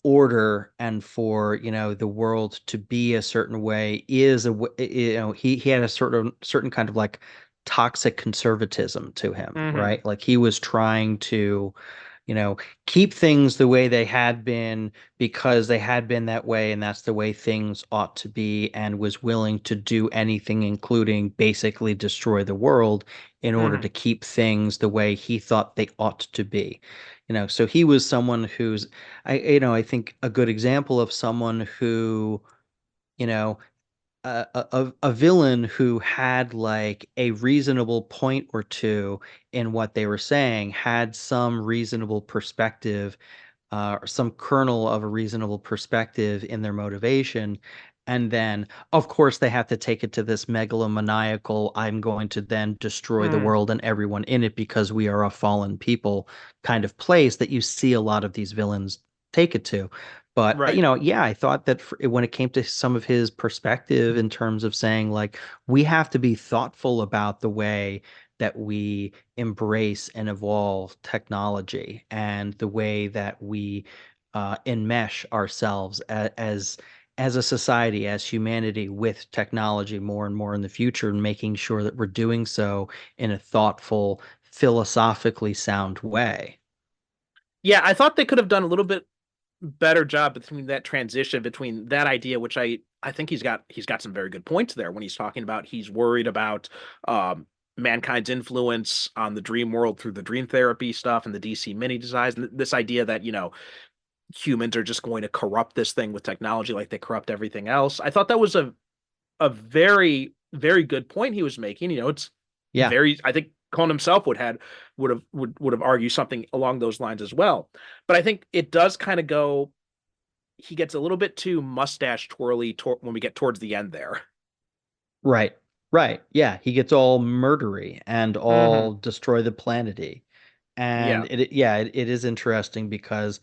S3: order and for the world to be a certain way is he had a certain kind of like toxic conservatism to him,
S2: Hmm.
S3: right? Like he was trying to you know, keep things the way they had been because they had been that way and that's the way things ought to be, and was willing to do anything, including basically destroy the world in order
S2: Hmm.
S3: to keep things the way he thought they ought to be. So he was someone who's, I think a good example of someone who, you know, a villain who had like a reasonable point or two in what they were saying, had some reasonable perspective, or some kernel of a reasonable perspective in their motivation. And then, of course, they have to take it to this megalomaniacal, I'm going to then destroy the
S2: Hmm.
S3: world and everyone in it because we are a fallen people kind of place that you see a lot of these villains take it to. But,
S2: Right.
S3: yeah, I thought that when it came to some of his perspective in terms of saying, like, we have to be thoughtful about the way that we embrace and evolve technology and the way that we enmesh ourselves as a society, as humanity, with technology more and more in the future, and making sure that we're doing so in a thoughtful, philosophically sound way.
S2: Yeah, I thought they could have done a little bit better job between that transition between that idea, which I think he's got some very good points there when he's talking about he's worried about mankind's influence on the dream world through the dream therapy stuff and the DC mini designs, and this idea that humans are just going to corrupt this thing with technology like they corrupt everything else. I thought that was a very very good point he was making. It's
S3: Yeah,
S2: very, I think Cohn himself would have argued something along those lines as well. But I think it does kind of go. He gets a little bit too mustache twirly when we get towards the end there.
S3: right, right. Yeah, he gets all murdery and
S2: Hmm.
S3: all destroy the planety. And
S2: Yeah.
S3: it is interesting because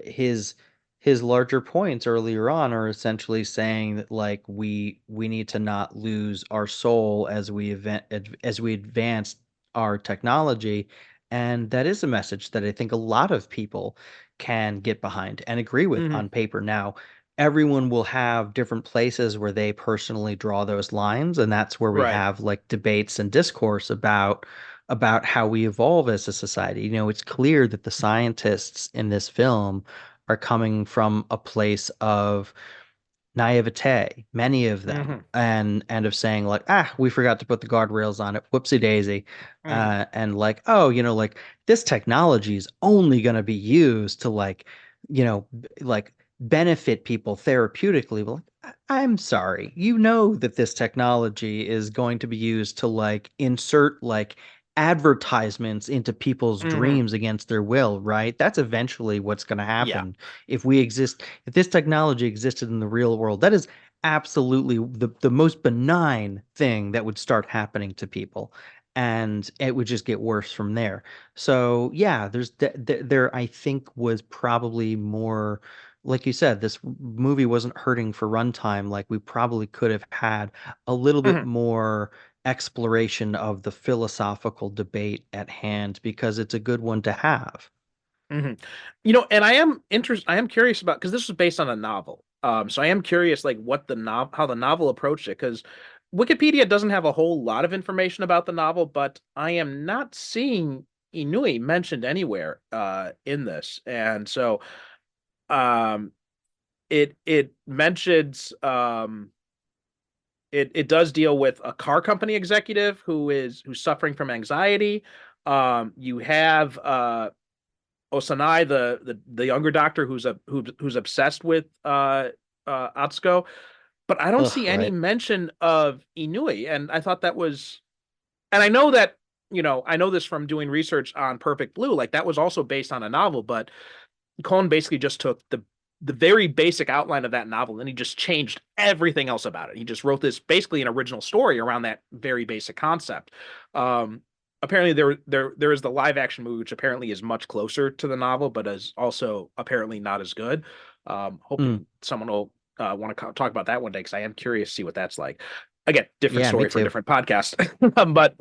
S3: his his larger points earlier on are essentially saying that like we need to not lose our soul as we advance our technology, and that is a message that I think a lot of people can get behind and agree with
S2: Hmm.
S3: on paper. Now, everyone will have different places where they personally draw those lines, and that's where we
S2: Right.
S3: have like debates and discourse about how we evolve as a society. It's clear that the scientists in this film are coming from a place of naivete, many of them,
S2: Hmm.
S3: and of saying like, we forgot to put the guardrails on it, whoopsie daisy,
S2: Hmm.
S3: and like, oh, like this technology is only going to be used to like, like benefit people therapeutically. But like, I'm sorry, that this technology is going to be used to like insert like advertisements into people's
S2: Hmm.
S3: dreams against their will, right? That's eventually what's going to
S2: Yeah.
S3: happen if this technology existed in the real world. That is absolutely the most benign thing that would start happening to people. And it would just get worse from there. So yeah, there I think was probably more, like you said, this movie wasn't hurting for runtime. Like we probably could have had a little bit
S2: Hmm.
S3: more exploration of the philosophical debate at hand because it's a good one to have.
S2: Hmm. And I am curious about, because this was based on a novel. So I am curious, like, what how the novel approached it, because Wikipedia doesn't have a whole lot of information about the novel, but I am not seeing Inui mentioned anywhere in this. And so um it mentions it does deal with a car company executive who's suffering from anxiety. You have Osanai, the younger doctor who's obsessed with Atsuko, but I don't
S3: Ugh,
S2: see any
S3: right.
S2: mention of Inui, and I thought that was, and I know that, I know this from doing research on Perfect Blue, like that was also based on a novel, but Kon basically just took the very basic outline of that novel and he just changed everything else about it. He just wrote this basically an original story around that very basic concept. Apparently there is the live action movie, which apparently is much closer to the novel, but is also apparently not as good.
S3: Mm,
S2: Hoping someone will want to talk about that one day, because I am curious to see what that's like. Again, different
S3: yeah, me
S2: story for a
S3: too.
S2: different podcast. But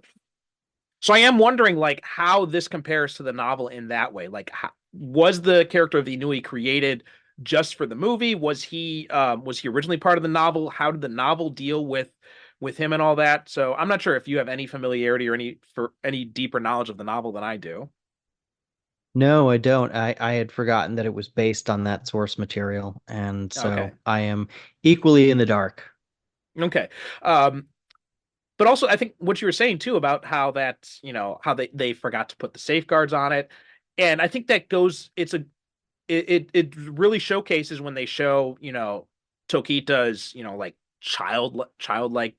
S2: so I am wondering, like, how this compares to the novel in that way. Like, was the character of the Inui created just for the movie? Was he originally part of the novel? How did the novel deal with him and all that? So I'm not sure if you have any familiarity or any deeper knowledge of the novel than I do.
S3: No, I don't. I had forgotten that it was based on that source material, and
S2: Okay.
S3: so I am equally in the dark.
S2: Okay. Um, but also I think what you were saying too about how that, how they forgot to put the safeguards on it. And I think that goes, it really showcases when they show, Tokita's, like childlike,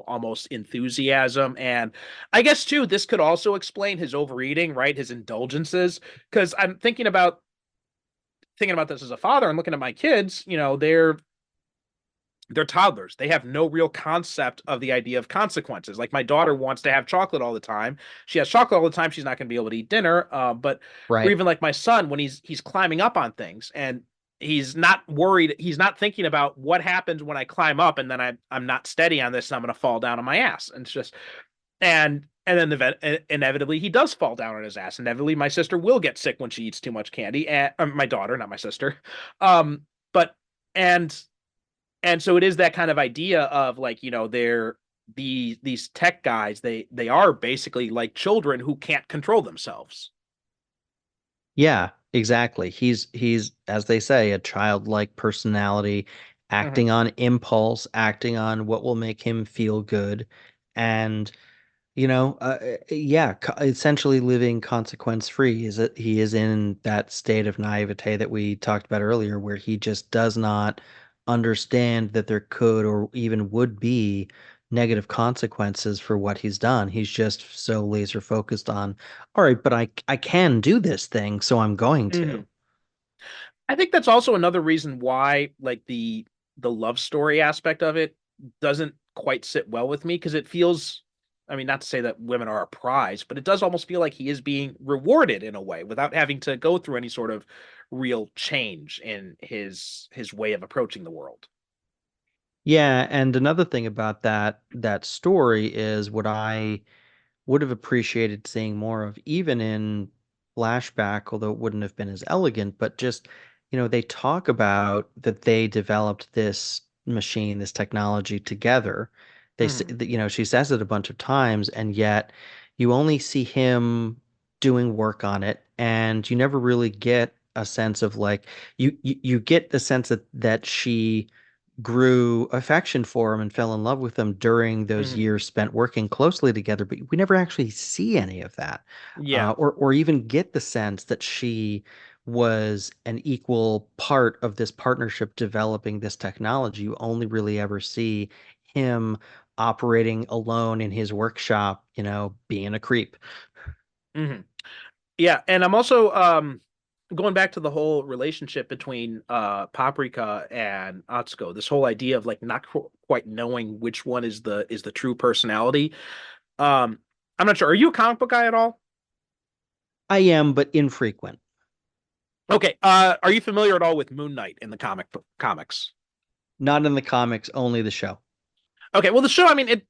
S2: almost enthusiasm. And I guess too, this could also explain his overeating, right? His indulgences. Because I'm thinking about this as a father and looking at my kids, they're toddlers. They have no real concept of the idea of consequences. Like my daughter wants to have chocolate all the time. She has chocolate all the time. She's not going to be able to eat dinner. But or
S3: Right.
S2: even like my son, when he's climbing up on things and he's not worried. He's not thinking about what happens when I climb up and then I'm not steady on this and I'm going to fall down on my ass. And it's just and then inevitably he does fall down on his ass. Inevitably, my sister will get sick when she eats too much candy. And my daughter, not my sister. But and and so it is that kind of idea of like, they're these tech guys, they are basically like children who can't control themselves.
S3: Yeah, exactly. He's, as they say, a childlike personality,
S2: Hmm.
S3: acting on impulse, acting on what will make him feel good, and yeah, essentially living consequence free. Is that he is in that state of naivete that we talked about earlier, where he just does not understand that there could or even would be negative consequences for what he's done. He's just so laser focused on, all right, but I can do this thing, so I'm going
S2: Hmm.
S3: to.
S2: I think that's also another reason why like the love story aspect of it doesn't quite sit well with me, because it feels I mean, not to say that women are a prize, but it does almost feel like he is being rewarded in a way without having to go through any sort of real change in his way of approaching the world.
S3: Yeah, and another thing about that story is what I would have appreciated seeing more of, even in flashback, although it wouldn't have been as elegant, but just, they talk about that they developed this machine, this technology together.
S2: Mhm.
S3: She says it a bunch of times, and yet you only see him doing work on it, and you never really get a sense of like you get the sense that she grew affection for him and fell in love with him during those
S2: Mhm.
S3: years spent working closely together, but we never actually see any of that,
S2: Yeah.
S3: or even get the sense that she was an equal part of this partnership developing this technology. You only really ever see him operating alone in his workshop, being a creep.
S2: Mhm. Yeah, and I'm also going back to the whole relationship between Paprika and Atsuko, this whole idea of like not quite knowing which one is the true personality. Um I'm not sure. Are you a comic book guy at all?
S3: I am, but infrequent.
S2: Okay. Are you familiar at all with Moon Knight in the comics?
S3: Not in the comics, only the show.
S2: Okay, well the show, I mean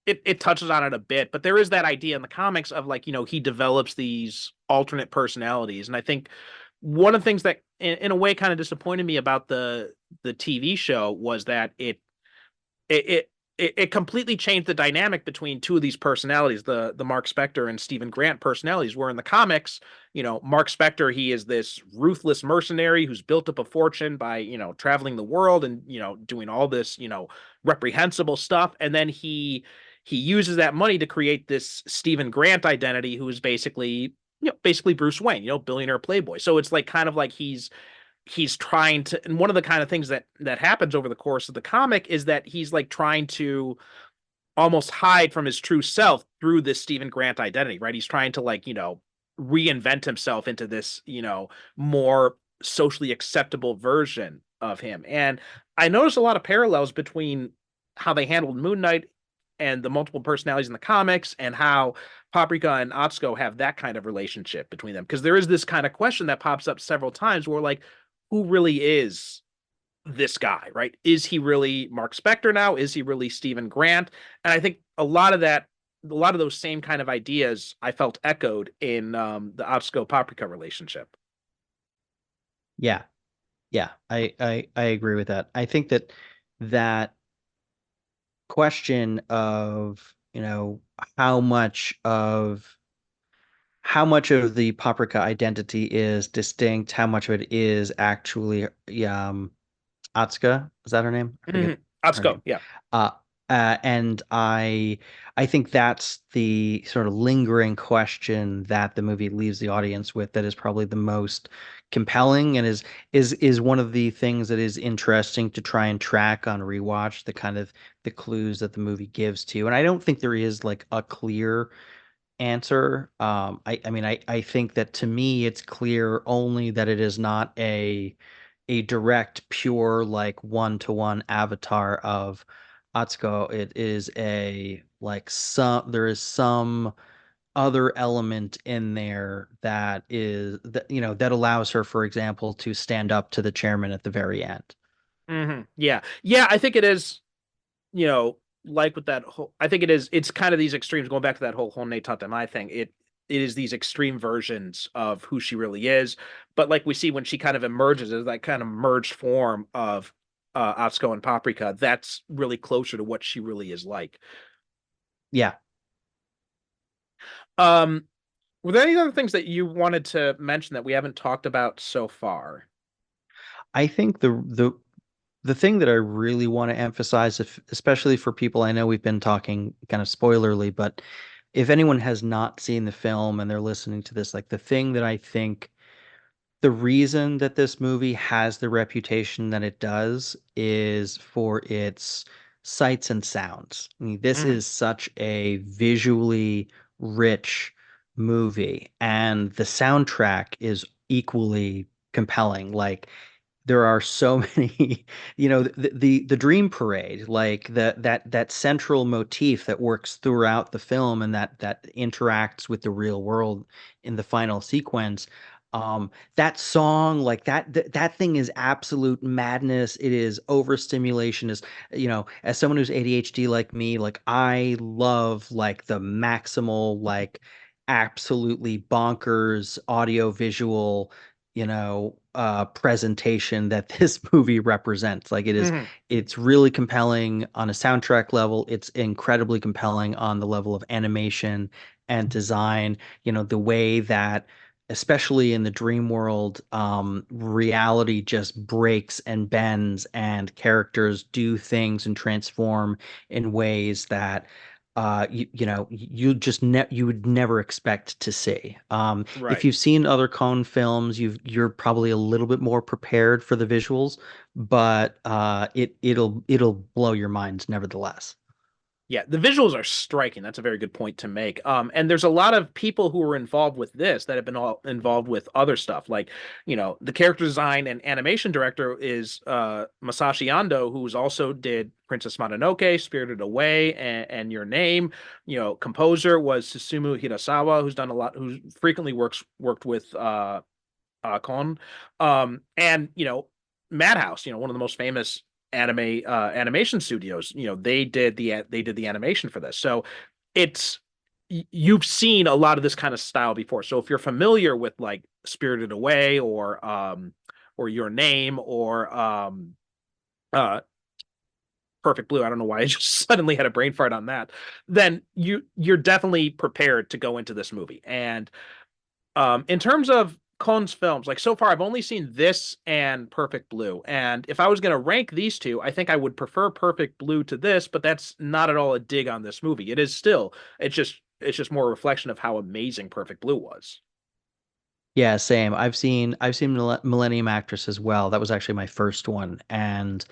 S2: it touches on it a bit, but there is that idea in the comics of like, he develops these alternate personalities. And I think one of the things that in a way kind of disappointed me about the TV show was that it it it completely changed the dynamic between two of these personalities, the Mark Spector and Stephen Grant personalities. Where in the comics, Mark Spector, he is this ruthless mercenary who's built up a fortune by traveling the world and doing all this reprehensible stuff, and then he uses that money to create this Stephen Grant identity, who is basically Bruce Wayne, billionaire playboy. So it's like kind of like he's trying to, and one of the kind of things that happens over the course of the comic is that he's like trying to almost hide from his true self through this Stephen Grant identity, right? He's trying to like reinvent himself into this more socially acceptable version of him. And I noticed a lot of parallels between how they handled Moon Knight and the multiple personalities in the comics, and how Paprika and Atsuko have that kind of relationship between them. Because there is this kind of question that pops up several times where like, who really is this guy, right? Is he really Mark Spector now? Is he really Stephen Grant? And I think a lot of those same kind of ideas I felt echoed in the Atsuko Paprika relationship.
S3: Yeah, yeah, I agree with that. I think that question of, how much of how much of the Paprika identity is distinct, how much of it is actually Atsuka, is that her name? I forget
S2: Mhm.
S3: her
S2: Atsuko,
S3: name.
S2: yeah.
S3: Uh, and I think that's the sort of lingering question that the movie leaves the audience with, that is probably the most compelling, and is one of the things that is interesting to try and track on rewatch, the kind of the clues that the movie gives to you. And I don't think there is like a clear answer. I mean, I think that to me it's clear only that it is not a direct, pure, like one-to-one avatar of Atsuko. It is a like there is some other element in there that allows her, for example, to stand up to the chairman at the very end.
S2: Yeah. Yeah, I think it is, like with that whole, I think it's kind of these extremes, going back to that whole Honne Tatenai thing. It is these extreme versions of who she really is. But like we see when she kind of emerges as that kind of merged form of Atsuko and Paprika, that's really closer to what she really is like.
S3: Yeah.
S2: Um, were there any other things that you wanted to mention that we haven't talked about so far?
S3: I think the thing that I really want to emphasize, especially for people, I know we've been talking kind of spoilerly, but if anyone has not seen the film and they're listening to this, like the thing that I think the reason that this movie has the reputation that it does is for its sights and sounds. I mean, this
S2: Mhm.
S3: is such a visually rich movie, and the soundtrack is equally compelling. Like there are so many, the dream parade, like that central motif that works throughout the film and that interacts with the real world in the final sequence. That song, like that thing is absolute madness. It is overstimulation. Is as someone who's ADHD like me, like I love like the maximal, like absolutely bonkers audio visual presentation that this movie represents. Like
S2: Mhm.
S3: it's really compelling on a soundtrack level. It's incredibly compelling on the level of animation and design. The way that, especially in the dream world, reality just breaks and bends, and characters do things and transform in ways that you would never expect to see. If
S2: Right.
S3: you've seen other Cone films, you're probably a little bit more prepared for the visuals, but it'll blow your minds nevertheless.
S2: Yeah, the visuals are striking. That's a very good point to make. And there's a lot of people who were involved with this that have been all involved with other stuff. Like, the character design and animation director is Masashi Ando, who's also did Princess Mononoke, Spirited Away, and Your Name. Composer was Susumu Hirasawa, who's done a lot, who frequently worked with Kon. And Madhouse, one of the most famous animation studios. They did the animation for this. So it's you've seen a lot of this kind of style before. So if you're familiar with like Spirited Away or Your Name or uh Perfect Blue, I don't know why I just suddenly had a brain fart on that, then you're definitely prepared to go into this movie. And in terms of Cohn's films, like so far, I've only seen this and Perfect Blue. And if I was going to rank these two, I think I would prefer Perfect Blue to this, but that's not at all a dig on this movie. It is still, it's just more a reflection of how amazing Perfect Blue was.
S3: Yeah, same. I've seen Millennium Actress as well. That was actually my first one, and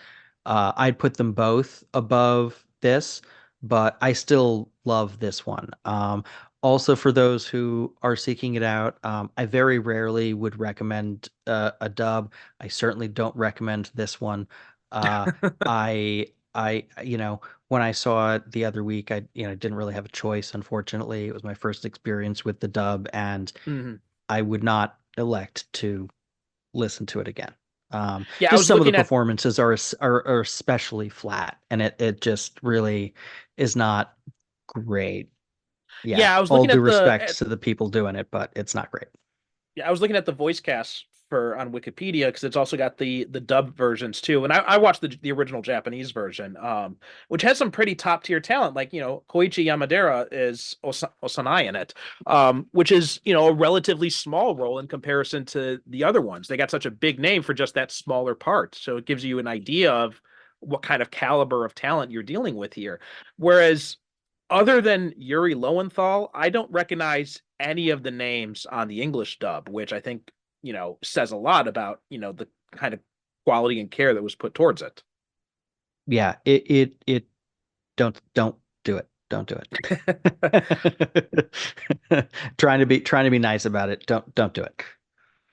S3: I'd put them both above this, but I still love this one. Also, for those who are seeking it out, I very rarely would recommend a dub. I certainly don't recommend this one. Uh, when I saw it the other week, I didn't really have a choice. Unfortunately, it was my first experience with the dub, and
S2: Mhm.
S3: I would not elect to listen to it again.
S2: Yeah, I
S3: Just
S2: was
S3: some of the
S2: looking at
S3: performances are especially flat, and it just really is not great. Yeah,
S2: yeah, I was
S3: all
S2: looking
S3: due
S2: at
S3: respect to the people doing it, but it's not great.
S2: yeah, I was looking at the voice cast for on Wikipedia because it's also got the dub versions too. And I watched the original Japanese version, which has some pretty top tier talent. Like Koichi Yamadera is Osanai in it, which is a relatively small role in comparison to the other ones. They got such a big name for just that smaller part, so it gives you an idea of what kind of caliber of talent you're dealing with here. Whereas other than Yuri Lowenthal, I don't recognize any of the names on the English dub, which I think, says a lot about, the kind of quality and care that was put towards it.
S3: Yeah, it don't do it. Don't do it. Trying to be nice about it. Don't do it.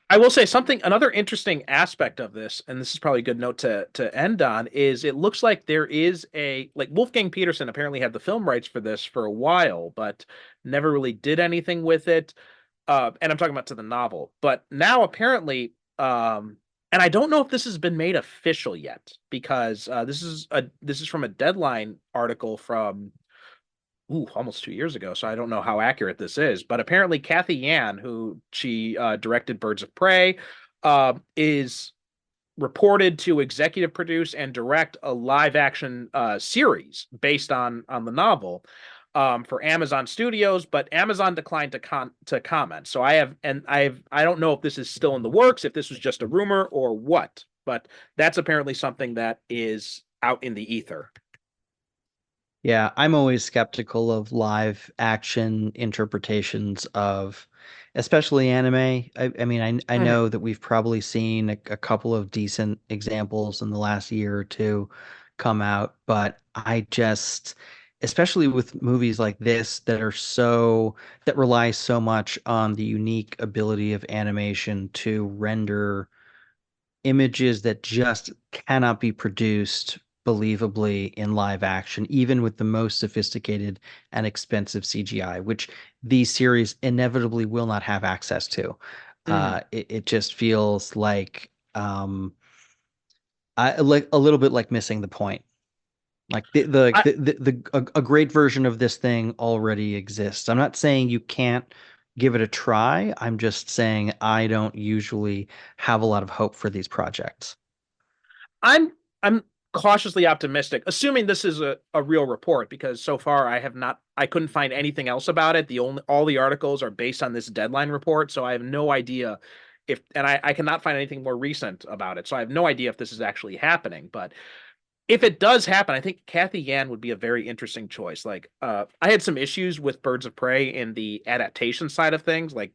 S2: I will say another interesting aspect of this, and this is probably a good note to end on, is it looks like there is like Wolfgang Peterson apparently had the film rights for this for a while, but never really did anything with it. And I'm talking about to the novel, but now apparently, and I don't know if this has been made official yet because this is from a Deadline article from almost 2 years ago, so I don't know how accurate this is, but apparently Kathy Yan, who she directed Birds of Prey, is reported to executive produce and direct a live action series based on the novel for Amazon Studios, but Amazon declined to comment. So I don't know if this is still in the works, if this was just a rumor or what, but that's apparently something that is out in the ether.
S3: Yeah, I'm always skeptical of live action interpretations of especially anime. I mean, I
S2: Mhm.
S3: know that we've probably seen a couple of decent examples in the last year or two come out, but especially with movies like this that rely so much on the unique ability of animation to render images that just cannot be produced believably in live action, even with the most sophisticated and expensive CGI, which these series inevitably will not have access to. It just feels like like a little bit like missing the point. Like a great version of this thing already exists. I'm not saying you can't give it a try. I'm just saying I don't usually have a lot of hope for these projects.
S2: I'm cautiously optimistic, assuming this is a real report, because so far I couldn't find anything else about it. All the articles are based on this Deadline report, so I have no idea and I cannot find anything more recent about it. So I have no idea if this is actually happening. But if it does happen, I think Kathy Yan would be a very interesting choice. Like, I had some issues with Birds of Prey in the adaptation side of things. Like,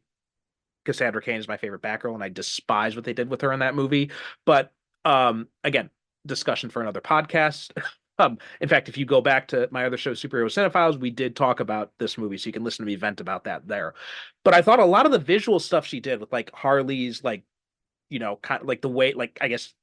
S2: Cassandra Cain is my favorite Batgirl, and I despise what they did with her in that movie. But again, discussion for another podcast. In fact, if you go back to my other show, Superhero Cinephiles, we did talk about this movie, so you can listen to me vent about that there. But I thought a lot of the visual stuff she did with like Harley's, like, kind of like the way, like, I guess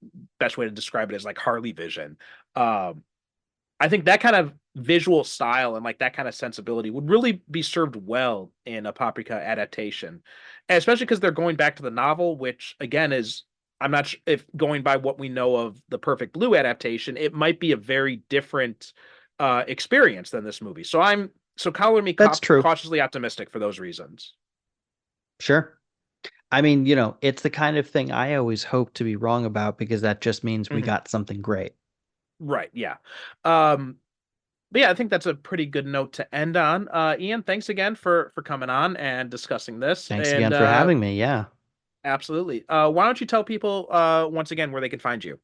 S2: best way to describe it is like Harley Vision. I think that kind of visual style and like that kind of sensibility would really be served well in a Paprika adaptation, and especially because they're going back to the novel, which again is, I'm not sure if, going by what we know of the Perfect Blue adaptation, it might be a very different experience than this movie. So color me cautiously optimistic for those reasons.
S3: Sure. I mean, it's the kind of thing I always hope to be wrong about, because that just means we got something great.
S2: Right. Yeah. But yeah, I think that's a pretty good note to end on. Ian, thanks again for coming on and discussing this.
S3: Thanks again for having me. Yeah.
S2: Absolutely. Why don't you tell people once again where they can find you?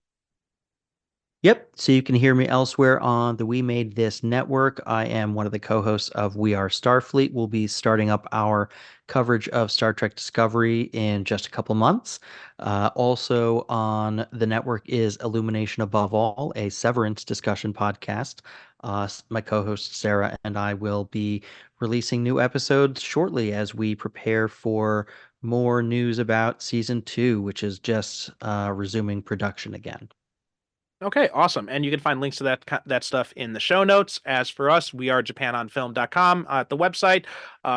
S3: Yep. So you can hear me elsewhere on the We Made This network. I am one of the co-hosts of We Are Starfleet. We'll be starting up our coverage of Star Trek Discovery in just a couple months. Also on the network is Illumination Above All, a Severance discussion podcast. My co-host Sarah and I will be releasing new episodes shortly as we prepare for more news about season 2, which is just resuming production again.
S2: Okay, awesome. And you can find links to that stuff in the show notes. As for us, we are japanonfilm.com at the website,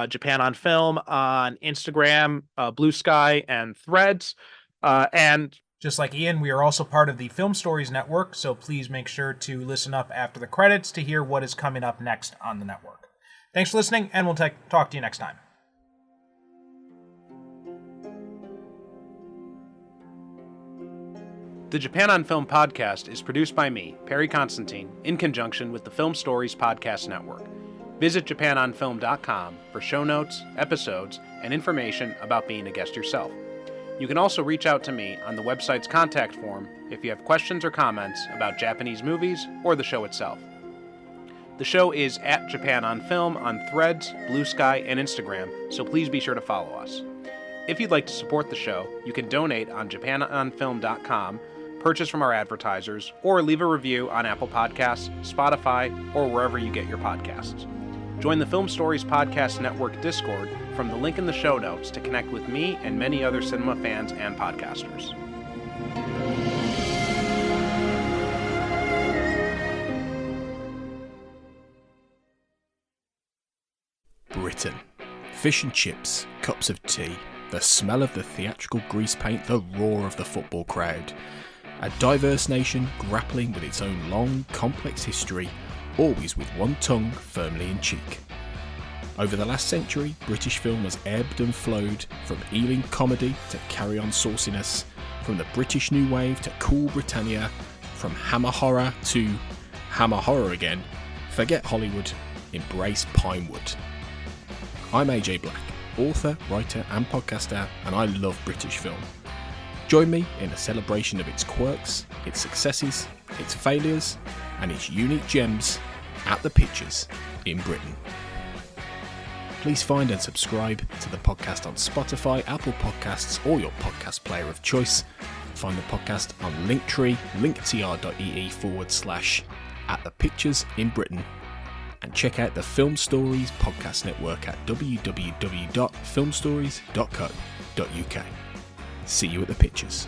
S2: Japan on Film on Instagram, Blue Sky, and Threads. And
S4: just like Ian, we are also part of the Film Stories Network, so please make sure to listen up after the credits to hear what is coming up next on the network. Thanks for listening, and we'll talk to you next time.
S2: The Japan on Film podcast is produced by me, Perry Constantine, in conjunction with the Film Stories Podcast Network. Visit japanonfilm.com for show notes, episodes, and information about being a guest yourself. You can also reach out to me on the website's contact form if you have questions or comments about Japanese movies or the show itself. The show is at Japan on Film on Threads, Blue Sky, and Instagram, so please be sure to follow us. If you'd like to support the show, you can donate on japanonfilm.com, purchase from our advertisers, or leave a review on Apple Podcasts, Spotify, or wherever you get your podcasts. Join the Film Stories Podcast Network Discord from the link in the show notes to connect with me and many other cinema fans and podcasters.
S1: Britain. Fish and chips, cups of tea, the smell of the theatrical grease paint, the roar of the football crowd. A diverse nation grappling with its own long, complex history, always with one tongue firmly in cheek. Over the last century, British film has ebbed and flowed, from Ealing comedy to carry-on sauciness, from the British New Wave to Cool Britannia, from Hammer Horror to Hammer Horror again. Forget Hollywood, embrace Pinewood. I'm AJ Black, author, writer and podcaster, and I love British film. Join me in a celebration of its quirks, its successes, its failures, and its unique gems at the Pictures in Britain. Please find and subscribe to the podcast on Spotify, Apple Podcasts, or your podcast player of choice. Find the podcast on Linktree, linktr.ee/at the Pictures in Britain. And check out the Film Stories Podcast Network at www.filmstories.co.uk. See you at the Pictures.